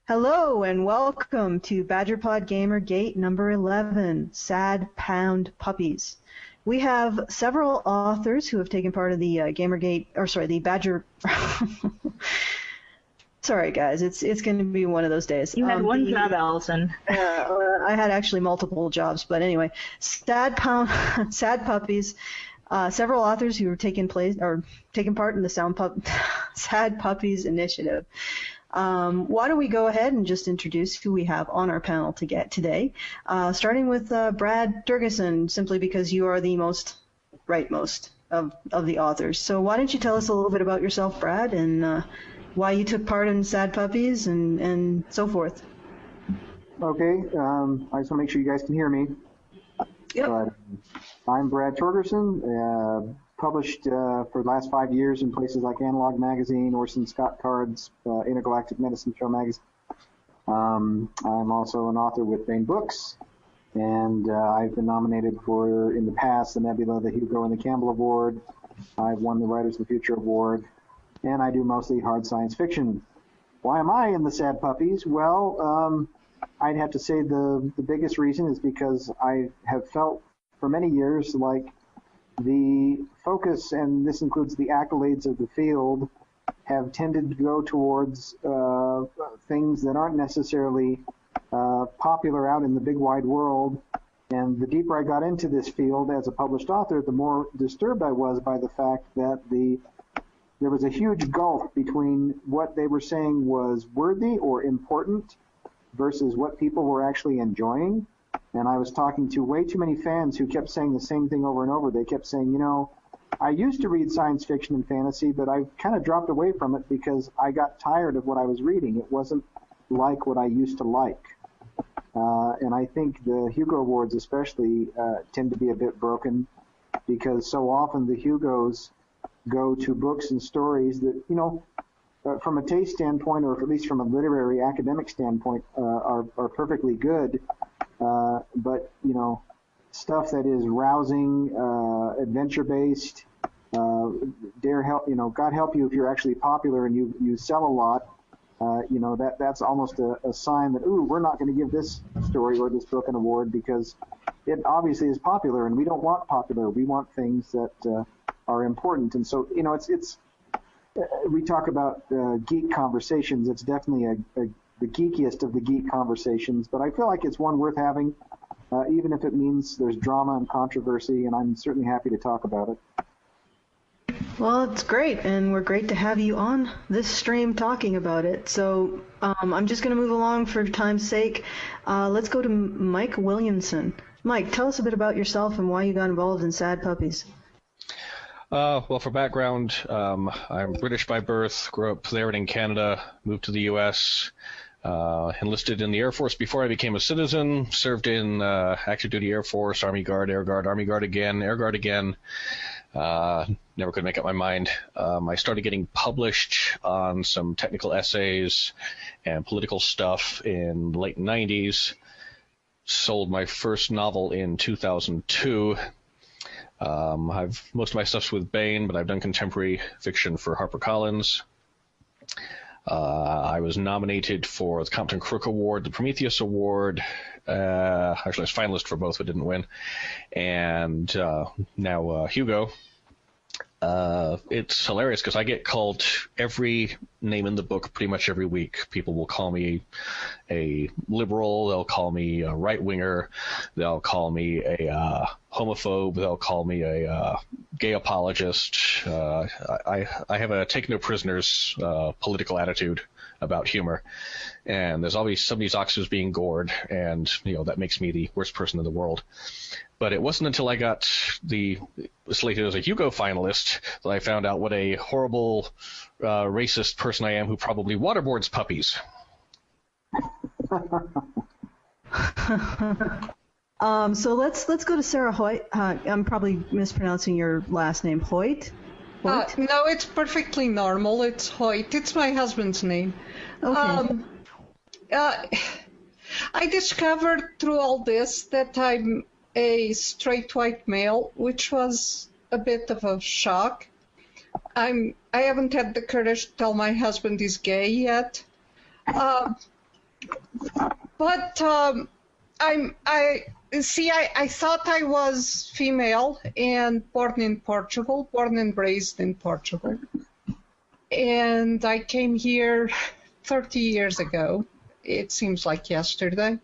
Hello and welcome to BadgerPod Gamer Gate number 11, Sad Pound Puppies. We have several authors who have taken part of the the Badger... Sorry guys, it's going to be one of those days. You had one job, Allison. I had actually multiple jobs, but anyway, Sad Puppies. Several authors who have taken part in the Sad Puppies initiative. Why don't we go ahead and just introduce who we have on our panel today, starting with Brad Durgeson, simply because you are the most of the authors. So why don't you tell us a little bit about yourself, Brad, and why you took part in Sad Puppies and so forth. Okay, I just want to make sure you guys can hear me. Yep. I'm Brad Torgerson, published for the last 5 years in places like Analog Magazine, Orson Scott Card's Intergalactic Medicine Show magazine. I'm also an author with Baen Books, and I've been nominated for, in the past, the Nebula, the Hugo, and the Campbell Award. I've won the Writers of the Future Award, and I do mostly hard science fiction. Why am I in the Sad Puppies? Well, I'd have to say the biggest reason is because I have felt for many years like the focus, and this includes the accolades of the field, have tended to go towards things that aren't necessarily popular out in the big wide world. And the deeper I got into this field as a published author, the more disturbed I was by the fact that there was a huge gulf between what they were saying was worthy or important versus what people were actually enjoying. And I was talking to way too many fans who kept saying the same thing over and over. They kept saying, you know, I used to read science fiction and fantasy, but I've kind of dropped away from it because I got tired of what I was reading. It wasn't like what I used to like. And I think the Hugo Awards especially tend to be a bit broken because so often the Hugos go to books and stories that, you know, from a taste standpoint, or at least from a literary academic standpoint, are perfectly good. But, you know, stuff that is rousing, adventure-based, God help you if you're actually popular and you sell a lot, you know, that's almost a sign that, ooh, we're not going to give this story or this book an award because it obviously is popular, and we don't want popular. We want things that are important. And so, you know, we talk about geek conversations. It's definitely the geekiest of the geek conversations, but I feel like it's one worth having, even if it means there's drama and controversy, and I'm certainly happy to talk about it. Well, it's great, and we're great to have you on this stream talking about it. So I'm just going to move along for time's sake. Let's go to Mike Williamson. Mike, tell us a bit about yourself and why you got involved in Sad Puppies. Well, for background, I'm British by birth, grew up there and in Canada, moved to the U.S., enlisted in the Air Force before I became a citizen, served in active duty Air Force, Army Guard, Army Guard again, Air Guard again. Never could make up my mind. I started getting published on some technical essays and political stuff in the late 90s. Sold my first novel in 2002. Most of my stuff's with Baen, but I've done contemporary fiction for HarperCollins. I was nominated for the Compton Crook Award, the Prometheus Award. Actually, I was finalist for both, but didn't win. And now Hugo. It's hilarious because I get called every name in the book pretty much every week. People will call me a liberal, they'll call me a right-winger, they'll call me a homophobe, they'll call me a gay apologist. I have a take no prisoners political attitude about humor, and there's always somebody's oxes being gored, and you know that makes me the worst person in the world. But it wasn't until I got slated as a Hugo finalist that I found out what a horrible, racist person I am who probably waterboards puppies. So let's go to Sarah Hoyt. I'm probably mispronouncing your last name, Hoyt. Hoyt? No, it's perfectly normal. It's Hoyt. It's my husband's name. Okay. I discovered through all this that I'm a straight white male, which was a bit of a shock. I haven't had the courage to tell my husband he's gay yet. But I thought I was female and born and raised in Portugal. And I came here 30 years ago. It seems like yesterday.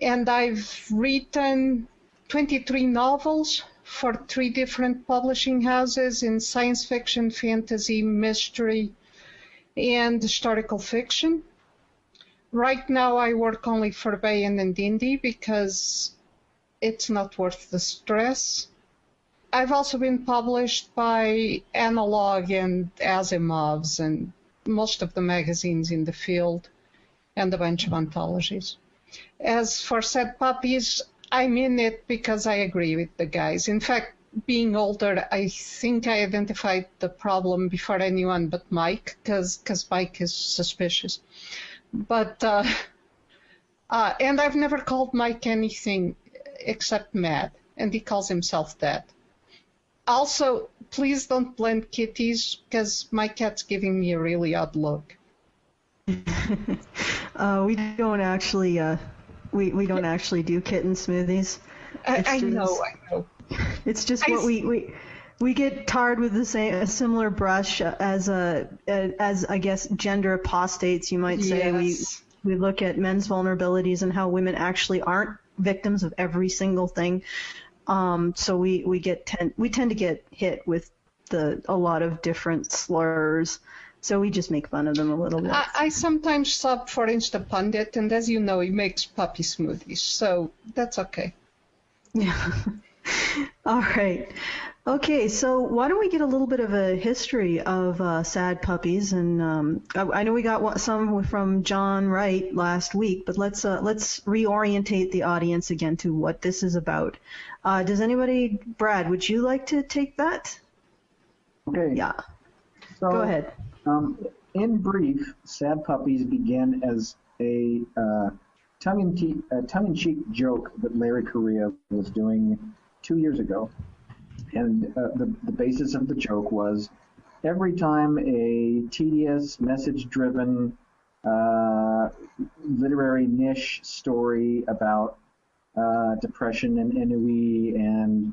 And I've written 23 novels for 3 different publishing houses in science fiction, fantasy, mystery, and historical fiction. Right now I work only for Bayan and Indie because it's not worth the stress. I've also been published by Analog and Asimov's and most of the magazines in the field and a bunch of anthologies. As for Sad Puppies, I'm in it because I agree with the guys. In fact, being older, I think I identified the problem before anyone but Mike, because Mike is suspicious. But, and I've never called Mike anything except mad, and he calls himself that. Also, please don't blend kitties, because my cat's giving me a really odd look. We don't actually we don't actually do kitten smoothies. I know. It's just what we get tarred with a similar brush as I guess gender apostates, you might say. Yes. We look at men's vulnerabilities and how women actually aren't victims of every single thing. So we tend to get hit with a lot of different slurs. So we just make fun of them a little bit. I sometimes sub for Instapundit, and as you know, he makes puppy smoothies, so that's okay. Yeah. All right. Okay, so why don't we get a little bit of a history of Sad Puppies? And I know we got some from John Wright last week, but let's reorientate the audience again to what this is about. Does anybody, Brad, would you like to take that? Okay. Yeah. So, go ahead. In brief, Sad Puppies began as a tongue-in-cheek joke that Larry Correia was doing 2 years ago. And the basis of the joke was every time a tedious, message-driven, literary niche story about depression and ennui and,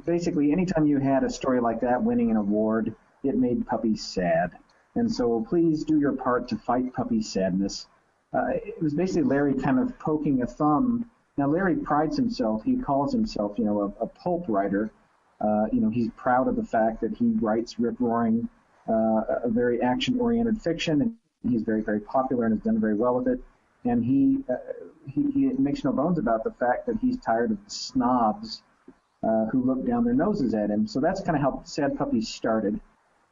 basically anytime you had a story like that winning an award, it made puppies sad. And so please do your part to fight puppy sadness. It was basically Larry kind of poking a thumb. Now, Larry prides himself, he calls himself, a pulp writer. He's proud of the fact that he writes rip-roaring, a very action-oriented fiction, and he's very, very popular and has done very well with it. And he makes no bones about the fact that he's tired of the snobs who look down their noses at him. So that's kind of how Sad Puppies started.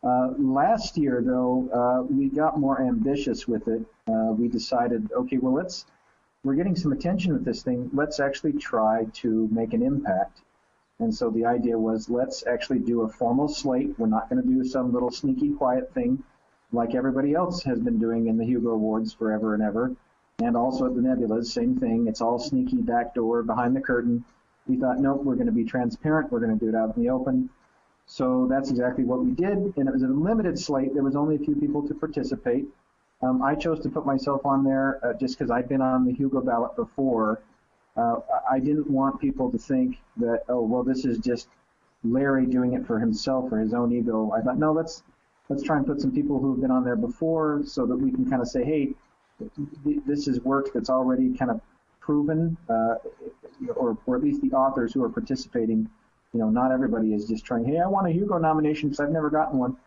Last year, though, we got more ambitious with it. We decided, okay, well, we're getting some attention with this thing. Let's actually try to make an impact. And so the idea was, let's actually do a formal slate. We're not going to do some little sneaky, quiet thing like everybody else has been doing in the Hugo Awards forever and ever. And also at the Nebulas, same thing. It's all sneaky, backdoor, behind the curtain. We thought, nope, we're going to be transparent. We're going to do it out in the open. So that's exactly what we did. And it was a limited slate. There was only a few people to participate. I chose to put myself on there just because I'd been on the Hugo ballot before. I didn't want people to think that, oh, well, this is just Larry doing it for himself or his own ego. I thought, no, let's try and put some people who have been on there before so that we can kind of say, hey, this is work that's already kind of proven, or at least the authors who are participating. Not everybody is just trying, hey, I want a Hugo nomination because I've never gotten one.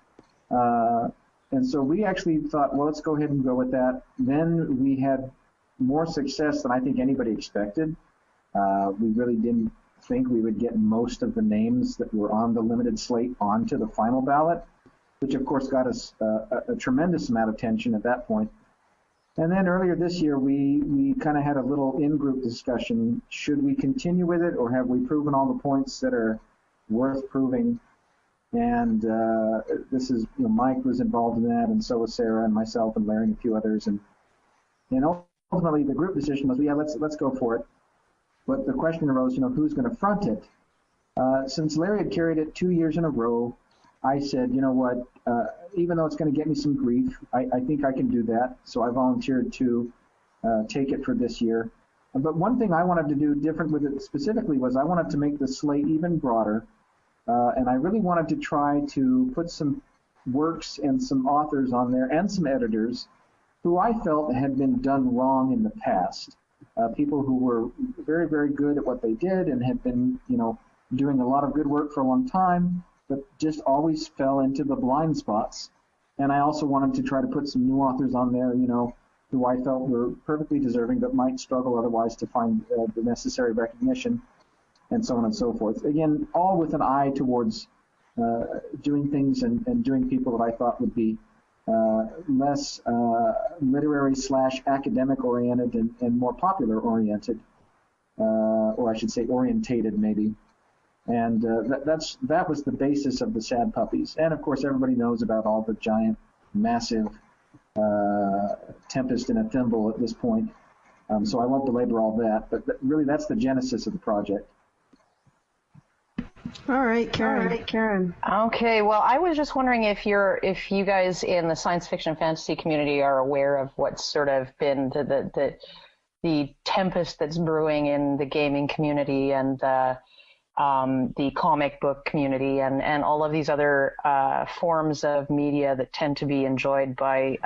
And so we actually thought, well, let's go ahead and go with that. Then we had more success than I think anybody expected. We really didn't think we would get most of the names that were on the limited slate onto the final ballot, which of course got us a tremendous amount of attention at that point. And then earlier this year, we kind of had a little in-group discussion. Should we continue with it, or have we proven all the points that are worth proving? And this is, Mike was involved in that, and so was Sarah and myself and Larry and a few others. And ultimately, the group decision was, yeah, let's go for it. But the question arose, who's going to front it? Since Larry had carried it 2 years in a row, I said, you know what, even though it's going to get me some grief, I think I can do that. So I volunteered to take it for this year. But one thing I wanted to do different with it specifically was I wanted to make the slate even broader. And I really wanted to try to put some works and some authors on there and some editors who I felt had been done wrong in the past. People who were very, very good at what they did and had been, doing a lot of good work for a long time, but just always fell into the blind spots. And I also wanted to try to put some new authors on there, who I felt were perfectly deserving but might struggle otherwise to find the necessary recognition, and so on and so forth. Again, all with an eye towards doing things and doing people that I thought would be less literary/academic oriented and more popular oriented, or I should say orientated maybe. And that was the basis of the Sad Puppies. And of course, everybody knows about all the giant, massive tempest in a thimble at this point. So I won't belabor all that. But really, that's the genesis of the project. All right, Karen. Okay, well, I was just wondering if you guys in the science fiction fantasy community are aware of what's sort of been the tempest that's brewing in the gaming community and the comic book community and all of these other forms of media that tend to be enjoyed by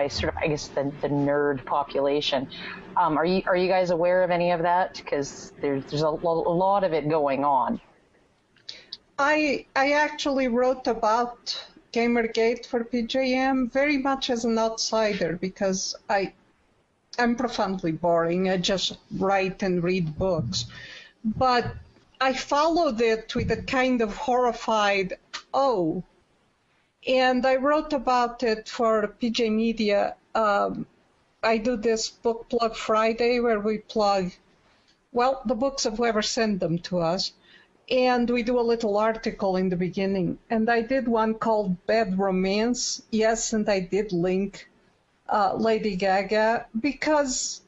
sort of, I guess, the nerd population. Are you guys aware of any of that? Because there's a lot of it going on. I actually wrote about Gamergate for PJM very much as an outsider because I'm profoundly boring. I just write and read books. But I followed it with a kind of horrified, oh. And I wrote about it for PJ Media. I do this Book Plug Friday where we plug, well, the books of whoever sent them to us. And we do a little article in the beginning. And I did one called Bad Romance. Yes, and I did link Lady Gaga because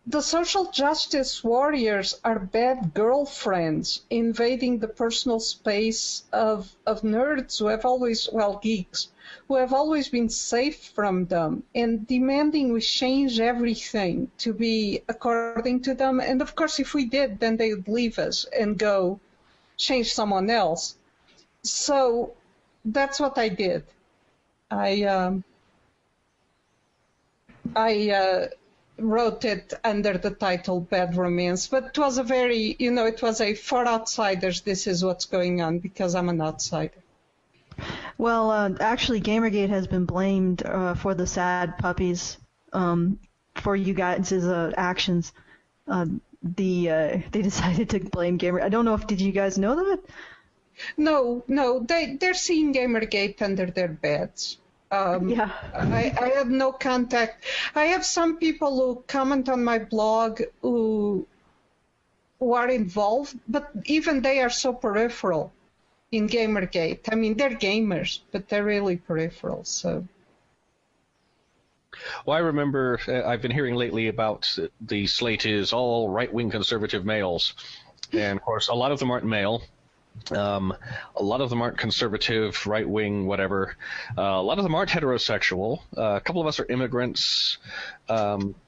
the social justice warriors are bad girlfriends invading the personal space of nerds who have always, well, geeks, who have always been safe from them and demanding we change everything to be according to them. And of course, if we did, then they would leave us and go change someone else. So that's what I did. I wrote it under the title Bad Romance, but it was a very, it was a for outsiders, this is what's going on, because I'm an outsider. Well, actually, Gamergate has been blamed for the Sad Puppies for you guys' actions. They decided to blame Gamer. I don't know did you guys know that? No, they're seeing Gamergate under their beds. Yeah. I have no contact. I have some people who comment on my blog who are involved, but even they are so peripheral in Gamergate. I mean, they're gamers, but they're really peripheral. So. Well, I remember I've been hearing lately about the slate is all right-wing conservative males, and of course, a lot of them aren't male. A lot of them aren't conservative, right-wing, whatever. A lot of them aren't heterosexual. A couple of us are immigrants,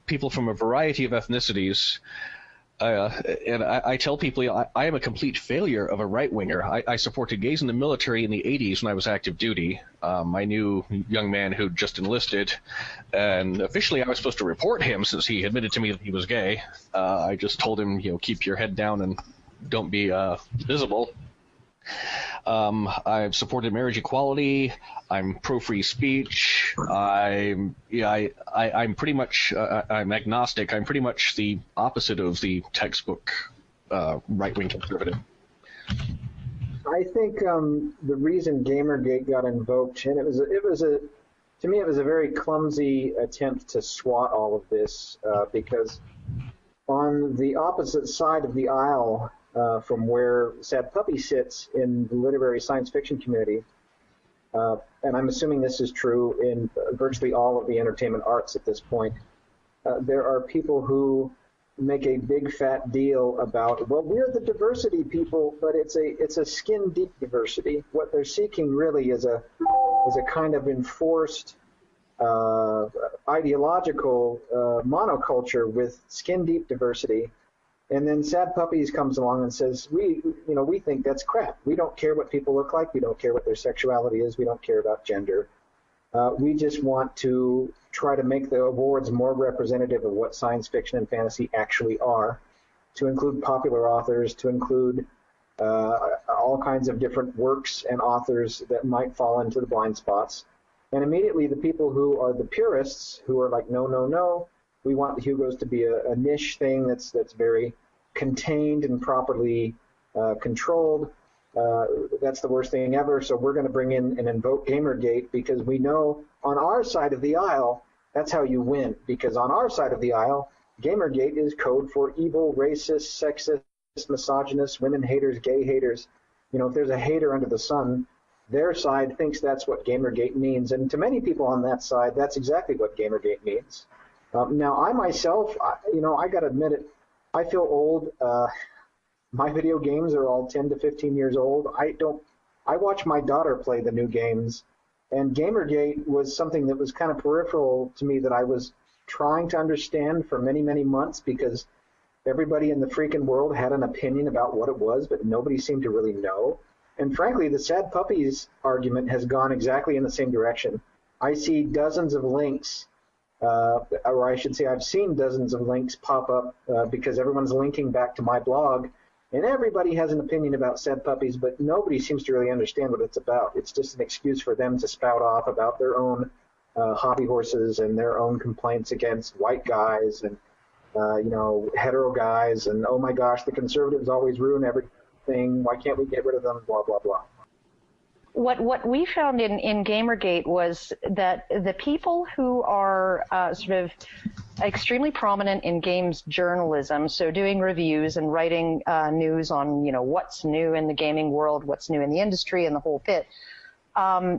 people from a variety of ethnicities. And I tell people I am a complete failure of a right-winger. I supported gays in the military in the 80s when I was active duty. I knew a young man who just enlisted, and officially I was supposed to report him since he admitted to me that he was gay. I just told him, keep your head down and don't be visible. I've supported marriage equality. I'm pro-free speech. I'm pretty much I'm agnostic. I'm pretty much the opposite of the textbook right-wing conservative. I think the reason Gamergate got invoked, and it was to me it was a very clumsy attempt to swat all of this because on the opposite side of the aisle from where Sad Puppy sits in the literary science fiction community, and I'm assuming this is true in virtually all of the entertainment arts at this point, there are people who make a big fat deal about, well, we're the diversity people, but it's a skin deep diversity. What they're seeking really is a kind of enforced ideological monoculture with skin deep diversity. And then Sad Puppies comes along and says, we think that's crap. We don't care what people look like. We don't care what their sexuality is. We don't care about gender. We just want to try to make the awards more representative of what science fiction and fantasy actually are, to include popular authors, to include all kinds of different works and authors that might fall into the blind spots. And immediately the people who are the purists, who are like, no, we want the Hugos to be a niche thing that's very contained and properly controlled. That's the worst thing ever, so we're going to bring in and invoke Gamergate, because we know on our side of the aisle, that's how you win. Because on our side of the aisle, Gamergate is code for evil, racist, sexist, misogynist, women haters, gay haters. If there's a hater under the sun, their side thinks that's what Gamergate means. And to many people on that side, that's exactly what Gamergate means. Now, I myself, I got to admit it, I feel old. My video games are all 10 to 15 years old. I watch my daughter play the new games, and Gamergate was something that was kind of peripheral to me, that I was trying to understand for many, many months, because everybody in the freaking world had an opinion about what it was, but nobody seemed to really know. And frankly, the Sad Puppies argument has gone exactly in the same direction. I see dozens of links, or I should say I've seen dozens of links pop up because everyone's linking back to my blog, and everybody has an opinion about Sad Puppies, but nobody seems to really understand what it's about. It's just an excuse for them to spout off about their own hobby horses and their own complaints against white guys and hetero guys, and oh my gosh, the conservatives always ruin everything. Why can't we get rid of them? Blah blah blah. What we found in Gamergate was that the people who are sort of extremely prominent in games journalism, so doing reviews and writing news on what's new in the gaming world, what's new in the industry, and the whole bit,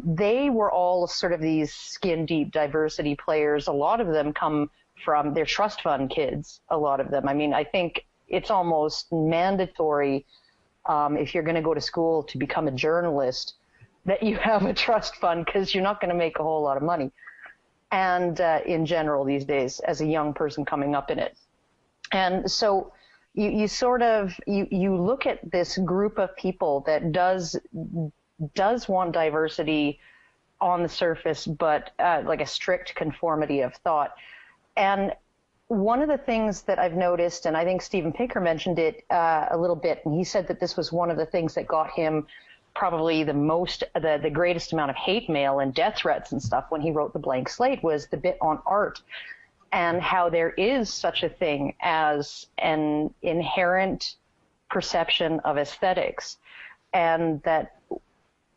they were all sort of these skin deep diversity players. A lot of them come from their trust fund kids. A lot of them. I mean, I think it's almost mandatory if you're going to go to school to become a journalist, that you have a trust fund, because you're not going to make a whole lot of money. And in general these days, as a young person coming up in it. And so you sort of, you look at this group of people that does want diversity on the surface, but like a strict conformity of thought. And one of the things that I've noticed, and I think Steven Pinker mentioned it a little bit, and he said that this was one of the things that got him probably the greatest amount of hate mail and death threats and stuff when he wrote The Blank Slate, was the bit on art, and how there is such a thing as an inherent perception of aesthetics, and that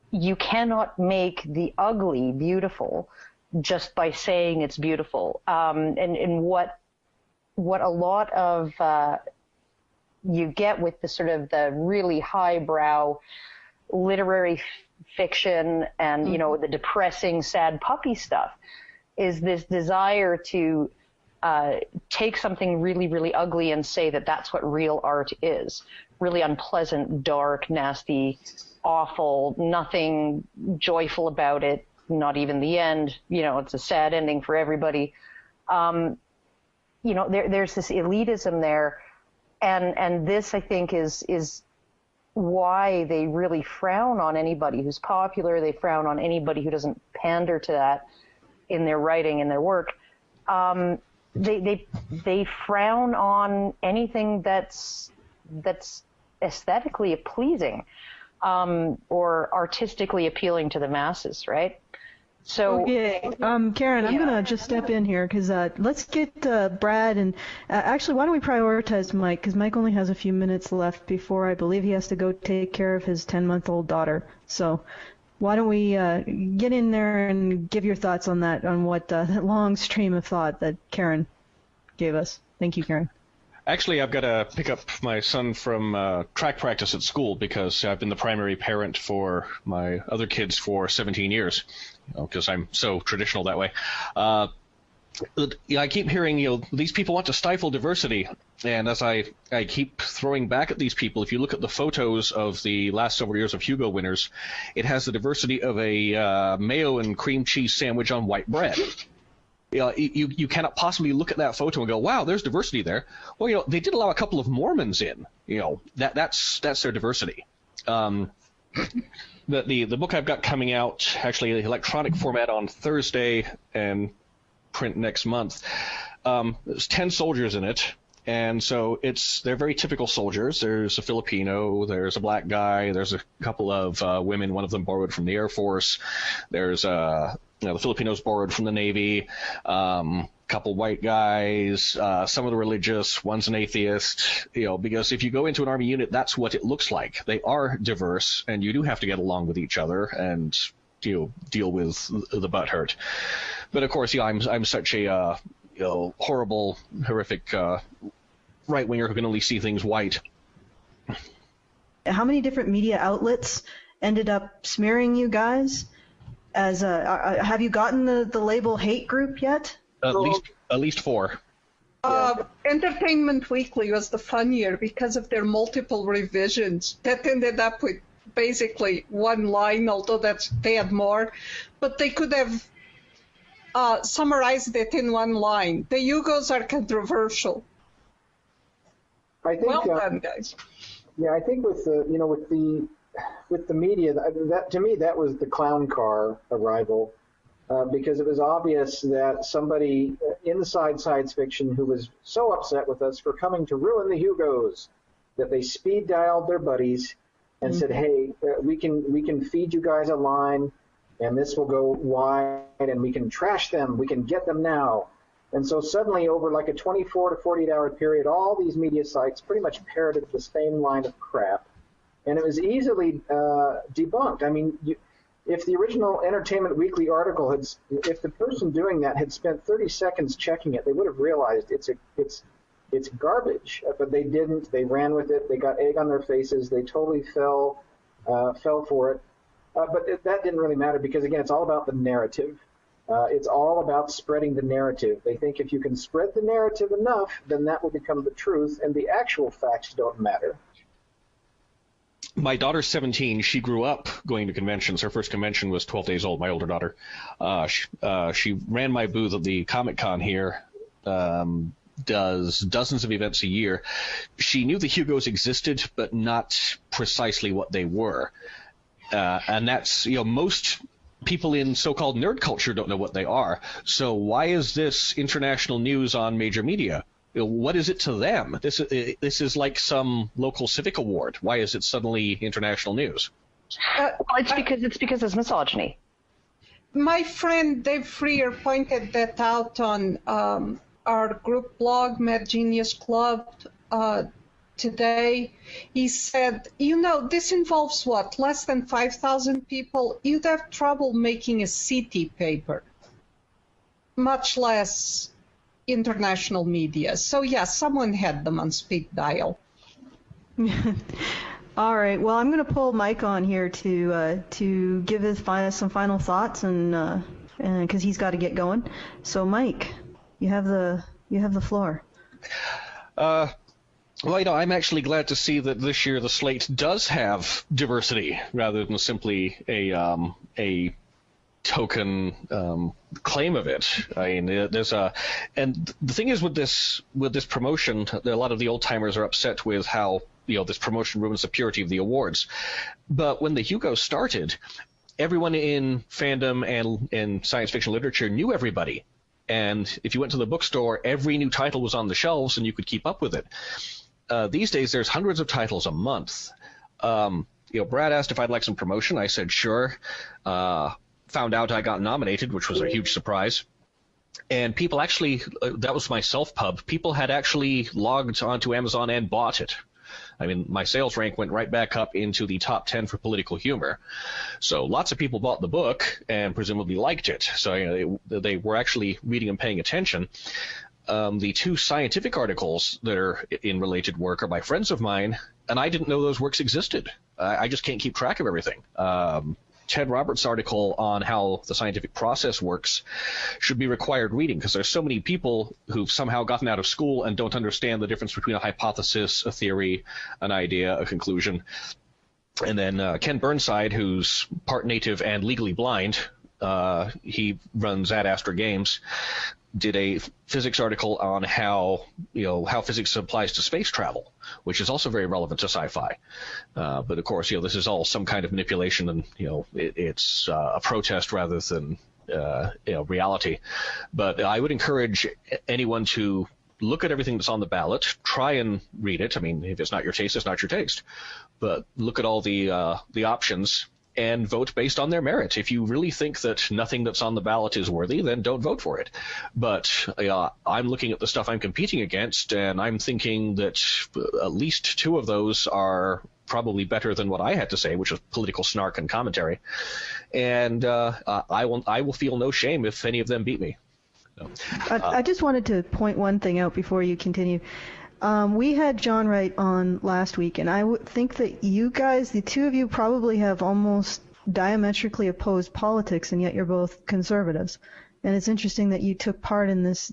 you cannot make the ugly beautiful just by saying it's beautiful. And what a lot of you get with the sort of the really highbrow literary fiction and the depressing Sad Puppy stuff is this desire to take something really, really ugly and say that that's what real art is. Really unpleasant, dark, nasty, awful, nothing joyful about it, not even the end. It's a sad ending for everybody. There's this elitism there, and this, I think, is why they really frown on anybody who's popular. They frown on anybody who doesn't pander to that in their writing and their work. They frown on anything that's aesthetically pleasing or artistically appealing to the masses, right? So, okay, Karen, I'm going to just step in here because let's get Brad and actually, why don't we prioritize Mike, because Mike only has a few minutes left before I believe he has to go take care of his 10-month-old daughter. So why don't we get in there and give your thoughts on that, on what that long stream of thought that Karen gave us. Thank you, Karen. Actually, I've got to pick up my son from track practice at school because I've been the primary parent for my other kids for 17 years, because I'm so traditional that way. I keep hearing, these people want to stifle diversity. And as I keep throwing back at these people, if you look at the photos of the last several years of Hugo winners, it has the diversity of a mayo and cream cheese sandwich on white bread. You cannot possibly look at that photo and go, wow, there's diversity there. Well, they did allow a couple of Mormons in. That's their diversity. The book I've got coming out, actually, the electronic format on Thursday and print next month. There's 10 soldiers in it, and so they're very typical soldiers. There's a Filipino, there's a black guy, there's a couple of women, one of them borrowed from the Air Force. There's the Filipinos borrowed from the Navy, couple white guys, some of the religious, one's an atheist, because if you go into an Army unit, that's what it looks like. They are diverse, and you do have to get along with each other and deal with the butt hurt. But of course, I'm such a horrible, horrific right winger who can only see things white. How many different media outlets ended up smearing you guys? As have you gotten the label hate group yet? At least 4. Entertainment Weekly was the fun year because of their multiple revisions. That ended up with basically one line, although they had more. But they could have summarized it in one line. The Yugos are controversial. I think, well done, guys. Yeah, I think with the media, that to me that was the clown car arrival, because it was obvious that somebody inside science fiction who was so upset with us for coming to ruin the Hugos that they speed dialed their buddies and said, "Hey, we can feed you guys a line, and this will go wide, and we can trash them. We can get them now." And so suddenly, over like a 24 to 48-hour period, all these media sites pretty much parroted the same line of crap. And it was easily debunked. I mean, if the original Entertainment Weekly article if the person doing that had spent 30 seconds checking it, they would have realized it's garbage. But they didn't. They ran with it. They got egg on their faces. They totally fell for it. But that didn't really matter because, again, it's all about the narrative. It's all about spreading the narrative. They think if you can spread the narrative enough, then that will become the truth, and the actual facts don't matter. My daughter's 17. She grew up going to conventions. Her first convention was 12 days old, my older daughter. She ran my booth at the Comic-Con here, does dozens of events a year. She knew the Hugos existed, but not precisely what they were. And that's, most people in so-called nerd culture don't know what they are. So why is this international news on major media? What is it to them? This is like some local civic award. Why is it suddenly international news? It's because it's misogyny. My friend Dave Freer pointed that out on our group blog, Mad Genius Club, today. He said, this involves what, less than 5,000 people? You'd have trouble making a city paper, much less international media. So yeah, someone had them on speed dial. All right. Well, I'm going to pull Mike on here to give his some final thoughts, and because he's got to get going. So Mike, you have the floor. Well, I'm actually glad to see that this year the slate does have diversity rather than simply a token claim of it. I mean, and the thing is with this promotion, a lot of the old timers are upset with how this promotion ruins the purity of the awards. But when the Hugo started, everyone in fandom and in science fiction literature knew everybody. And if you went to the bookstore, every new title was on the shelves and you could keep up with it. These days, there's hundreds of titles a month. Brad asked if I'd like some promotion. I said, sure. Found out I got nominated, which was a huge surprise. And people actually, that was my self-pub, people had actually logged onto Amazon and bought it. I mean, my sales rank went right back up into the top 10 for political humor. So lots of people bought the book and presumably liked it. So they were actually reading and paying attention. The two scientific articles that are in related work are by friends of mine, and I didn't know those works existed. I just can't keep track of everything. Ted Roberts' article on how the scientific process works should be required reading, because there's so many people who've somehow gotten out of school and don't understand the difference between a hypothesis, a theory, an idea, a conclusion. And then Ken Burnside, who's part native and legally blind, he runs Ad Astra Games, did a physics article on how physics applies to space travel, which is also very relevant to sci-fi. But of course, this is all some kind of manipulation, and it's a protest rather than reality. But I would encourage anyone to look at everything that's on the ballot, try and read it. I mean, if it's not your taste, it's not your taste. But look at all the options and vote based on their merit. If you really think that nothing that's on the ballot is worthy, then don't vote for it. But I'm looking at the stuff I'm competing against, and I'm thinking that at least two of those are probably better than what I had to say, which was political snark and commentary. And I will feel no shame if any of them beat me. So, I just wanted to point one thing out before you continue. We had John Wright on last week, and I would think that you guys, the two of you, probably have almost diametrically opposed politics, and yet you're both conservatives. And it's interesting that you took part in this.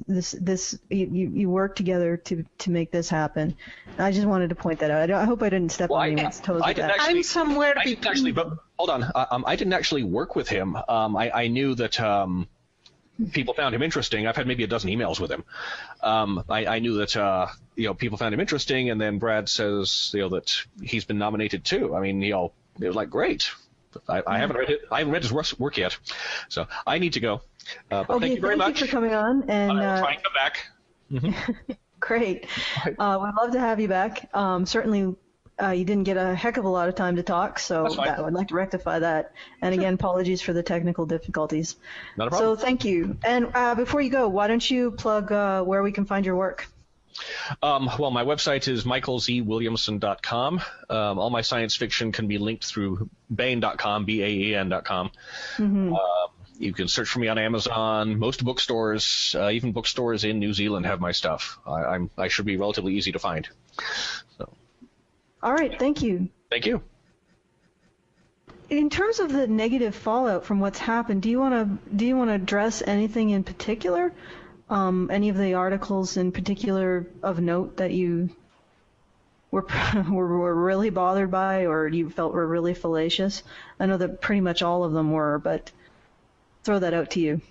You worked together to make this happen. I just wanted to point that out. I hope I didn't step on anyone's toes with that. I'm somewhere between. But hold on. I didn't actually work with him. I knew that. People found him interesting. I've had maybe a dozen emails with him. I knew that people found him interesting, and then Brad says that he's been nominated too. I mean, it was like great. I haven't read it. I haven't read his work yet, so I need to go. But okay, thank you very much. Thank you for coming on, and I'll try and come back. Mm-hmm. Great. We'd love to have you back. Certainly. You didn't get a heck of a lot of time to talk, so I would like to rectify that. And again, apologies for the technical difficulties. Not a problem. So thank you. And before you go, why don't you plug where we can find your work? Well, my website is michaelzwilliamson.com. All my science fiction can be linked through baen.com, BAEN.com. Mm-hmm. You can search for me on Amazon. Most bookstores, even bookstores in New Zealand, have my stuff. I should be relatively easy to find. So. All right, thank you. Thank you. In terms of the negative fallout from what's happened, do you want to address anything in particular? Any of the articles in particular of note that you were really bothered by, or you felt were really fallacious? I know that pretty much all of them were, but throw that out to you.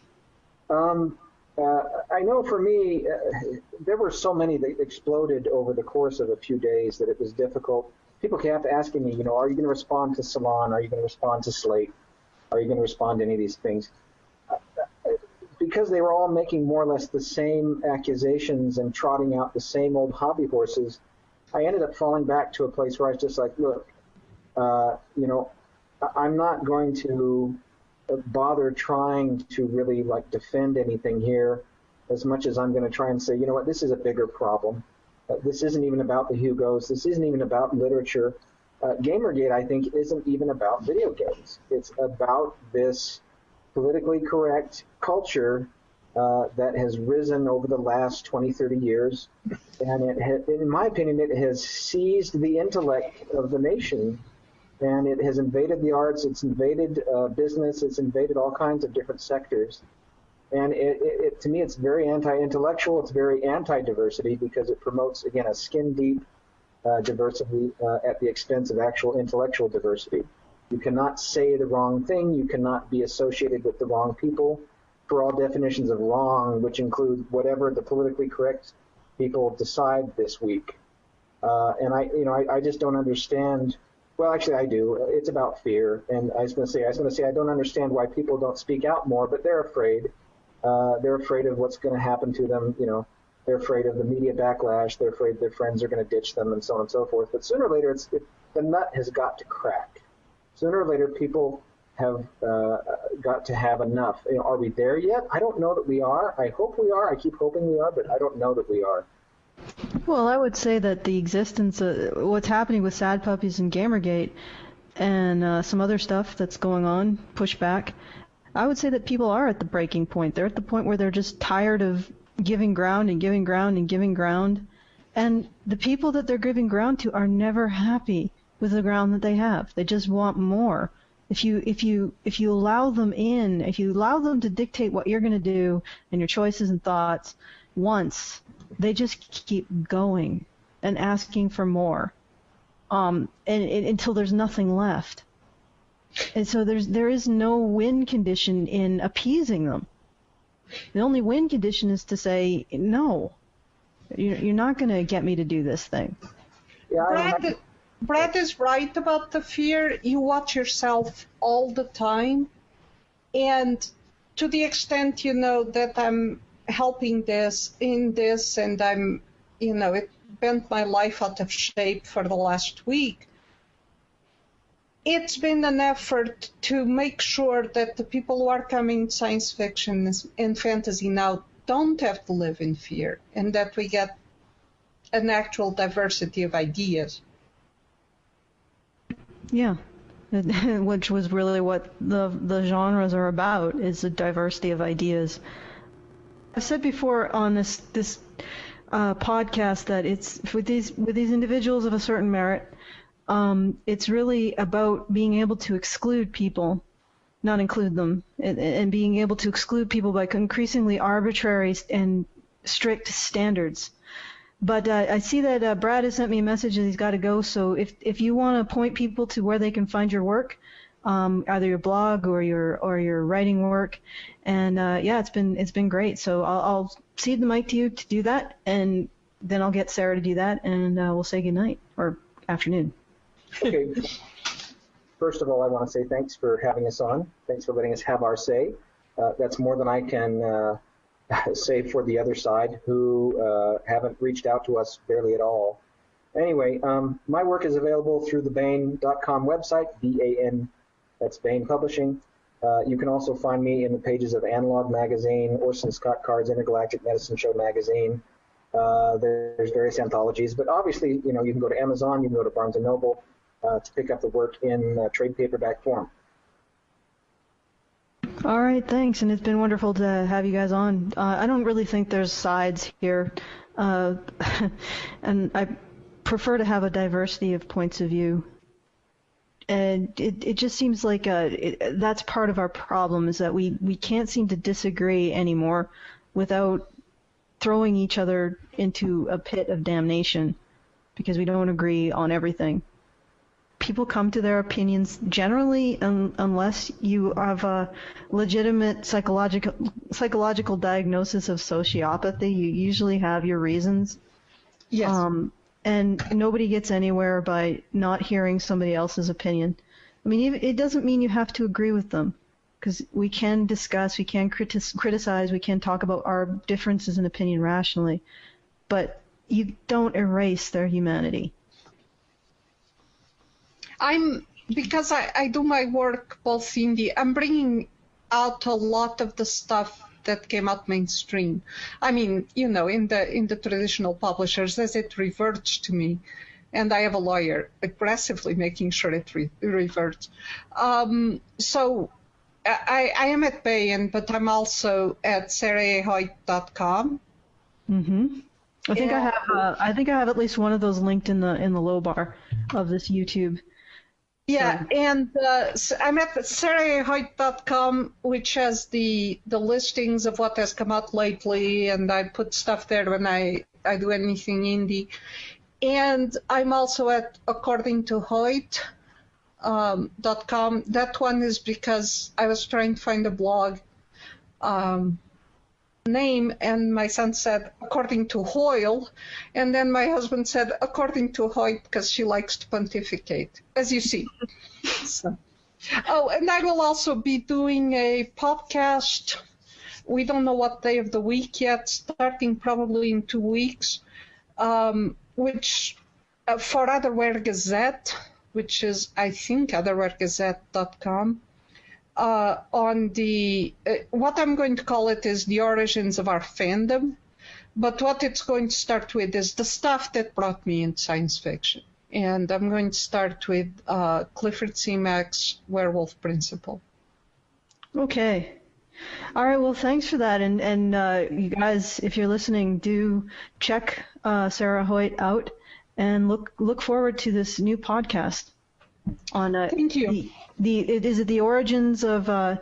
I know for me, there were so many that exploded over the course of a few days that it was difficult. People kept asking me, are you going to respond to Salon? Are you going to respond to Slate? Are you going to respond to any of these things? Because they were all making more or less the same accusations and trotting out the same old hobby horses, I ended up falling back to a place where I was just like, look, I'm not going to bother trying to really defend anything here as much as I'm going to try and say, this is a bigger problem. This isn't even about the Hugos. This isn't even about literature. Gamergate, I think, isn't even about video games. It's about this politically correct culture that has risen over the last 20, 30 years. And in my opinion, it has seized the intellect of the nation. And it has invaded the arts, it's invaded business, it's invaded all kinds of different sectors. And to me, it's very anti-intellectual, it's very anti-diversity, because it promotes, again, a skin-deep diversity at the expense of actual intellectual diversity. You cannot say the wrong thing, you cannot be associated with the wrong people, for all definitions of wrong, which include whatever the politically correct people decide this week. And I just don't understand. Well, actually, I do. It's about fear, and I was going to say I don't understand why people don't speak out more, but they're afraid. They're afraid of what's going to happen to them. They're afraid of the media backlash. They're afraid their friends are going to ditch them, and so on and so forth. But sooner or later, the nut has got to crack. Sooner or later, people have got to have enough. Are we there yet? I don't know that we are. I hope we are. I keep hoping we are, but I don't know that we are. Well, I would say that the existence of what's happening with Sad Puppies and Gamergate and some other stuff that's going on, pushback, I would say that people are at the breaking point. They're at the point where they're just tired of giving ground and giving ground and giving ground. And the people that they're giving ground to are never happy with the ground that they have. They just want more. If you allow them in, if you allow them to dictate what you're going to do and your choices and thoughts once, they just keep going and asking for more, and until there's nothing left. And so there is no win condition in appeasing them. The only win condition is to say, no, you're not going to get me to do this thing. Yeah, Brad is right about the fear. You watch yourself all the time. And to the extent, that I'm helping in this, and I'm, it bent my life out of shape for the last week. It's been an effort to make sure that the people who are coming science fiction and fantasy now don't have to live in fear, and that we get an actual diversity of ideas. Yeah, which was really what the genres are about, is the diversity of ideas. I've said before on this podcast that it's with these individuals of a certain merit, it's really about being able to exclude people, not include them, and being able to exclude people by increasingly arbitrary and strict standards. But I see that Brad has sent me a message and he's got to go. So if you want to point people to where they can find your work, either your blog or your writing work, and it's been great. So I'll cede the mic to you to do that, and then I'll get Sarah to do that, and we'll say good night or afternoon. Okay. First of all, I want to say thanks for having us on. Thanks for letting us have our say. That's more than I can say for the other side, who haven't reached out to us barely at all. Anyway, my work is available through the Baen.com website, B-A-N, that's Baen Publishing. You can also find me in the pages of Analog Magazine, Orson Scott Card's Intergalactic Medicine Show Magazine. There's various anthologies, but obviously, you can go to Amazon, you can go to Barnes & Noble to pick up the work in trade paperback form. All right, thanks, and it's been wonderful to have you guys on. I don't really think there's sides here, and I prefer to have a diversity of points of view. And it just seems like that's part of our problem, is that we can't seem to disagree anymore without throwing each other into a pit of damnation because we don't agree on everything. People come to their opinions generally, unless you have a legitimate psychological diagnosis of sociopathy, you usually have your reasons. Yes. And nobody gets anywhere by not hearing somebody else's opinion. I mean, it doesn't mean you have to agree with them, because we can discuss, we can criticize, we can talk about our differences in opinion rationally, but you don't erase their humanity. Because I do my work both indie, I'm bringing out a lot of the stuff that came out mainstream. I mean, in the traditional publishers, as it reverts to me, and I have a lawyer aggressively making sure it reverts. So I am at Baen, but I'm also at sarahoyt.com. Mm-hmm. I think I have at least one of those linked in the low bar of this YouTube. Yeah, and I'm at sarahoyt.com, which has the listings of what has come out lately, and I put stuff there when I do anything indie. And I'm also at accordingtohoyt.com. That one is because I was trying to find a blog name, and my son said according to Hoyle, and then my husband said according to Hoyt, because she likes to pontificate, as you see. So. Oh, and I will also be doing a podcast. We don't know what day of the week yet, starting probably in 2 weeks, which for Otherware Gazette, which is, I think, otherwaregazette.com. On the what I'm going to call it is the origins of our fandom, but what it's going to start with is the stuff that brought me in science fiction, and I'm going to start with Clifford C. Mack's Werewolf Principle. Okay. All right. Well, thanks for that, and you guys, if you're listening, do check Sarah Hoyt out and look forward to this new podcast. on Thank you. is it the origins of How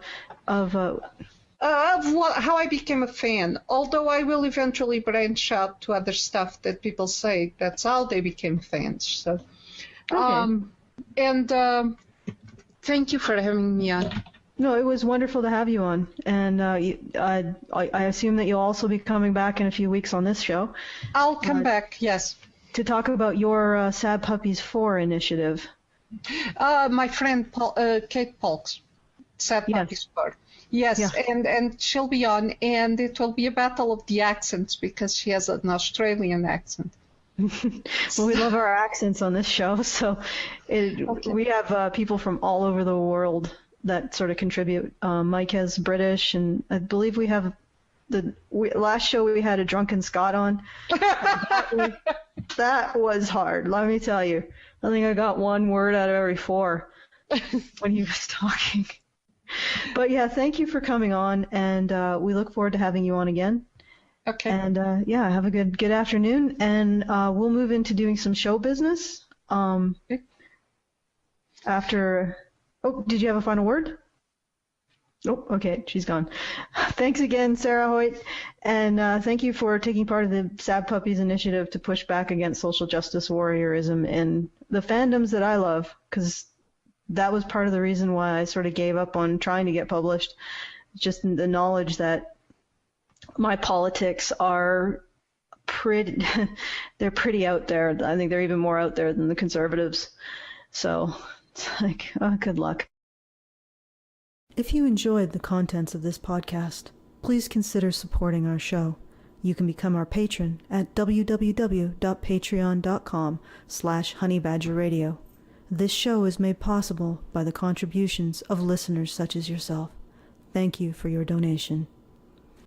I became a fan, although I will eventually branch out to other stuff that people say that's how they became fans. So, thank you for having me on. No, it was wonderful to have you on, and I assume that you'll also be coming back in a few weeks on this show. I'll come back, yes. To talk about your Sad Puppies 4 initiative. My friend Kate Polks, Sad Puppies 4. Yes, Yeah. and she'll be on, and it will be a battle of the accents because she has an Australian accent. Well, we love our accents on this show, so we have people from all over the world that sort of contribute. Mike has British, and I believe we have last show we had a drunken Scot on. That was hard, let me tell you. I think I got one word out of every 4 when he was talking. But yeah, thank you for coming on, and we look forward to having you on again. Okay. And yeah, have a good afternoon, and we'll move into doing some show business. After, did you have a final word? Oh, okay, she's gone. Thanks again, Sarah Hoyt, and thank you for taking part of the Sad Puppies initiative to push back against social justice warriorism in the fandoms that I love, because that was part of the reason why I sort of gave up on trying to get published. Just the knowledge that my politics are they're pretty out there. I think they're even more out there than the conservatives. So it's like, good luck. If you enjoyed the contents of this podcast, please consider supporting our show. You can become our patron at www.patreon.com/honeybadgerradio. This show is made possible by the contributions of listeners such as yourself. Thank you for your donation.